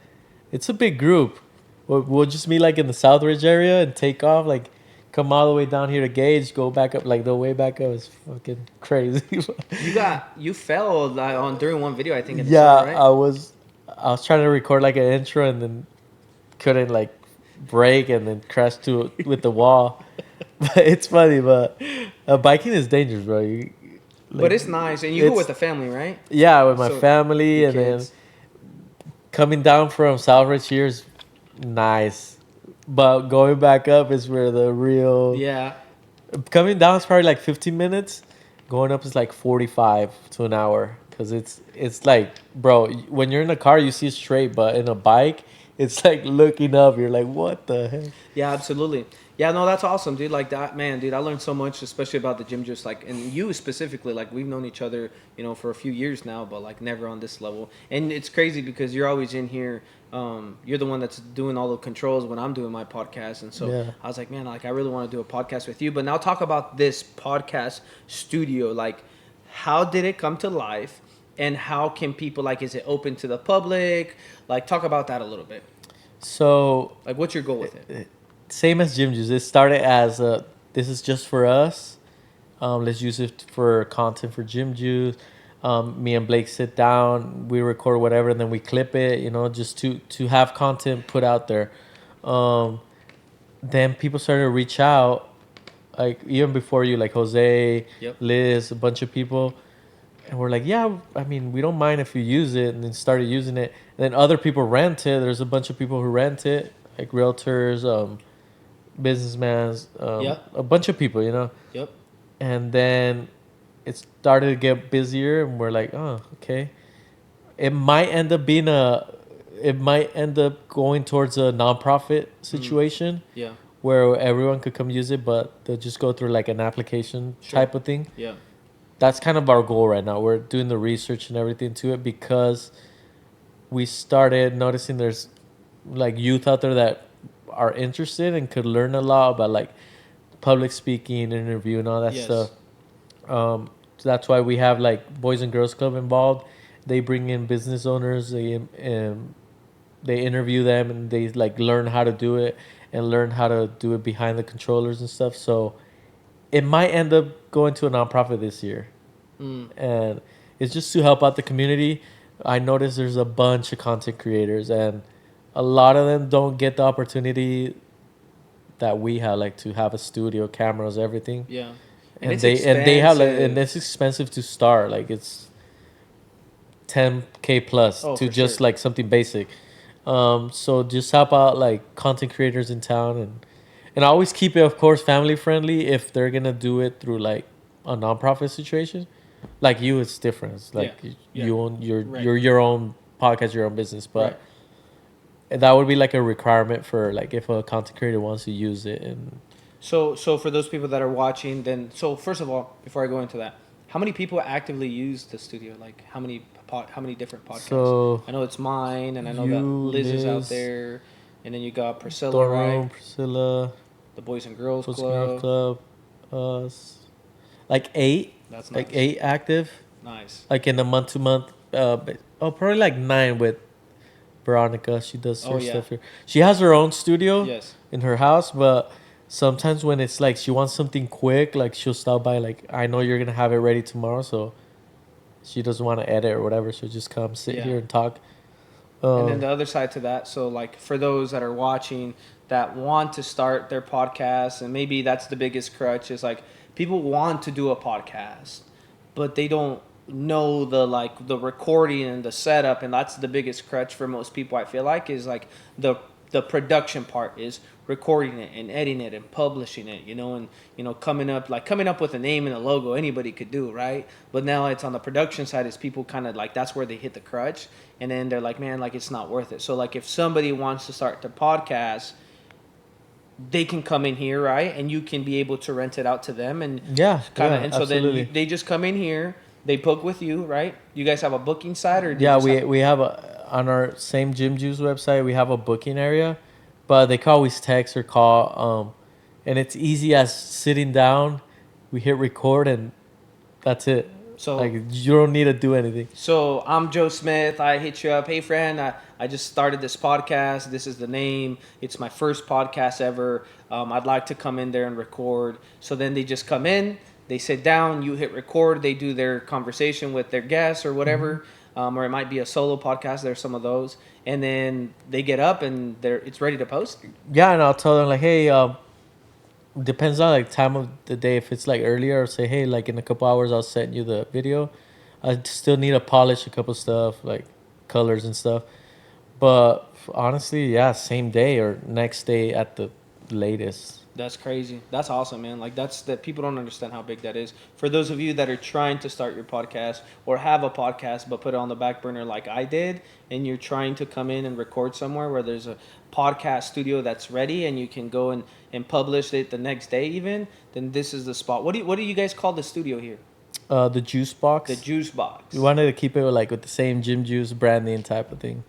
It's a big group. We'll just meet like in the Southridge area and take off like. Come all the way down here to Gage, go back up. Like the way back up is fucking crazy. you fell on during one video, I think. In the yeah, summer, right? I was trying to record like an intro and then couldn't like brake and then crashed with the wall. But it's funny, but biking is dangerous, bro. But it's nice, and you go with the family, right? Yeah, with my family, and kids. Then coming down from Southridge here is nice. But going back up is where the real... Yeah. Coming down is probably like 15 minutes. Going up is like 45 to an hour. Because it's like, bro, when you're in a car, you see straight. But in a bike, it's like looking up. You're like, what the heck? Yeah, absolutely. Yeah, no, that's awesome, dude. Like that, man, dude. I learned so much, especially about the gym. Just like, and you specifically, like we've known each other, for a few years now, but like never on this level. And it's crazy because you're always in here. You're the one that's doing all the controls when I'm doing my podcast, and so I was like, man, like I really want to do a podcast with you. But now talk about this podcast studio. Like, how did it come to life, and how can people like? Is it open to the public? Like, talk about that a little bit. So, like, what's your goal with it? Same as GymJu. It started as this is just for us. Let's use it for content for GymJu. Me and Blake sit down, we record whatever, and then we clip it, just to have content put out there. Then people started to reach out, like even before you, like Jose, Liz, a bunch of people. And we're like, yeah, I mean, we don't mind if you use it, and then started using it. And then other people rent it. There's a bunch of people who rent it, like realtors, businessmen, a bunch of people, Yep. And then it started to get busier, and we're like, oh, okay. It might end up going towards a nonprofit situation. Yeah. Where everyone could come use it, but they'll just go through like an application type of thing. Yeah. That's kind of our goal right now. We're doing the research and everything to it because we started noticing there's like youth out there that are interested and could learn a lot about like public speaking, interview, and all that stuff. So that's why we have like Boys and Girls Club involved. They bring in business owners. They interview them and they like learn how to do it and learn how to do it behind the controllers and stuff. So it might end up going to a nonprofit this year, and it's just to help out the community. I noticed there's a bunch of content creators, and a lot of them don't get the opportunity that we have, like to have a studio, cameras, everything. Yeah. And they have like, and it's expensive to start. Like it's 10K plus to just like something basic. So just help out like content creators in town, and I always keep it, of course, family friendly. If they're gonna do it through like a nonprofit situation, like you, it's different. It's like you own your own podcast, your own business, but that would be like a requirement for like if a content creator wants to use it. And so for those people that are watching, then so first of all, before I go into that, how many people actively use the studio? Like how many different podcasts? So I know it's mine, and I know that Liz is out there, and then you got Priscilla, Dorone, right? Priscilla, The Boys and Girls Boys and Club. Girls Club, us, like 8. That's like nice. 8 active. Nice. Like in a month to month. Probably like 9 with Veronica. She does her stuff here. She has her own studio in her house, but sometimes when it's like she wants something quick, like she'll stop by. Like I know you're gonna have it ready tomorrow, so she doesn't want to edit or whatever. She'll just come sit here and talk. And then the other side to that, so like for those that are watching that want to start their podcast, and maybe that's the biggest crutch, is like people want to do a podcast, but they don't know the recording and the setup, and that's the biggest crutch for most people. I feel like is like the production part is recording it and editing it and publishing it, and coming up with a name and a logo anybody could do, right? But now it's on the production side, is people kind of like that's where they hit the crutch, and then they're like, man, like it's not worth it. So like if somebody wants to start their podcast, they can come in here, right? And you can be able to rent it out to them, and and so absolutely. then they just come in here, they book with you, right? You guys have a booking site, or we have on our same GymJu's website, we have a booking area, but they can always text or call, and it's easy as sitting down, we hit record, and that's it. So like you don't need to do anything. So I'm Joe Smith. I hit you up. Hey, friend, I just started this podcast. This is the name. It's my first podcast ever. I'd like to come in there and record. So then they just come in. They sit down. You hit record. They do their conversation with their guests or whatever. Or it might be a solo podcast. There's some of those. And then they get up and it's ready to post. Yeah, and I'll tell them like, hey, depends on like time of the day. If it's like earlier, I'll say, hey, like in a couple hours I'll send you the video. I still need to polish a couple stuff like colors and stuff, but honestly, same day or next day at the latest. That's crazy. That's awesome, man. Like that people don't understand how big that is. For those of you that are trying to start your podcast or have a podcast but put it on the back burner like I did, and you're trying to come in and record somewhere where there's a podcast studio that's ready and you can go and publish it the next day even, then this is the spot. What do you guys call the studio here? The Juice Box. The Juice Box. We wanted to keep it like with the same GymJu's branding type of thing.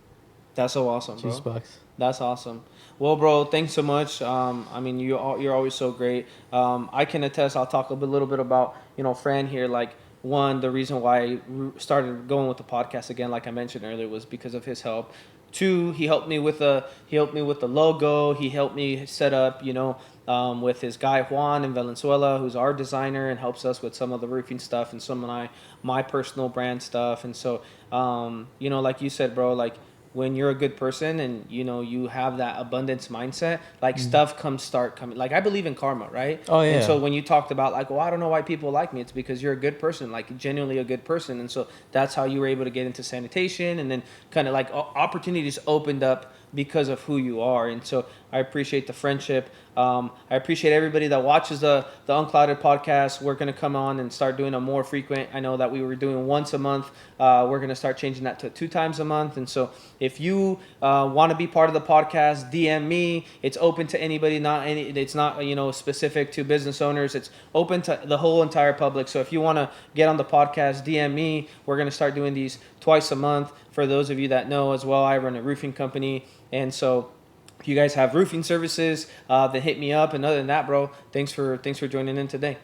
That's so awesome, bro. Juice Box. That's awesome. Well, bro, thanks so much. I mean, you're always so great. I can attest. I'll talk a little bit about Fran here. Like one, the reason why I started going with the podcast again, like I mentioned earlier, was because of his help. 2, he helped me with the logo. He helped me set up, with his guy Juan in Venezuela, who's our designer and helps us with some of the roofing stuff and some of my personal brand stuff. And so, like you said, bro, like when you're a good person and you have that abundance mindset, like stuff start coming. Like I believe in karma, right? Oh yeah. And so when you talked about like, well, I don't know why people like me, it's because you're a good person, like genuinely a good person. And so that's how you were able to get into sanitation, and then kind of like opportunities opened up because of who you are. And so I appreciate the friendship. I appreciate everybody that watches the Unclouded podcast. We're going to come on and start doing a more frequent. I know that we were doing once a month. We're going to start changing that to 2 times a month. And so if you want to be part of the podcast, DM me. It's open to anybody. It's not specific to business owners. It's open to the whole entire public. So if you want to get on the podcast, DM me. We're going to start doing these twice a month. For those of you that know as well, I run a roofing company. And so if you guys have roofing services, then hit me up. And other than that, bro, thanks for joining in today.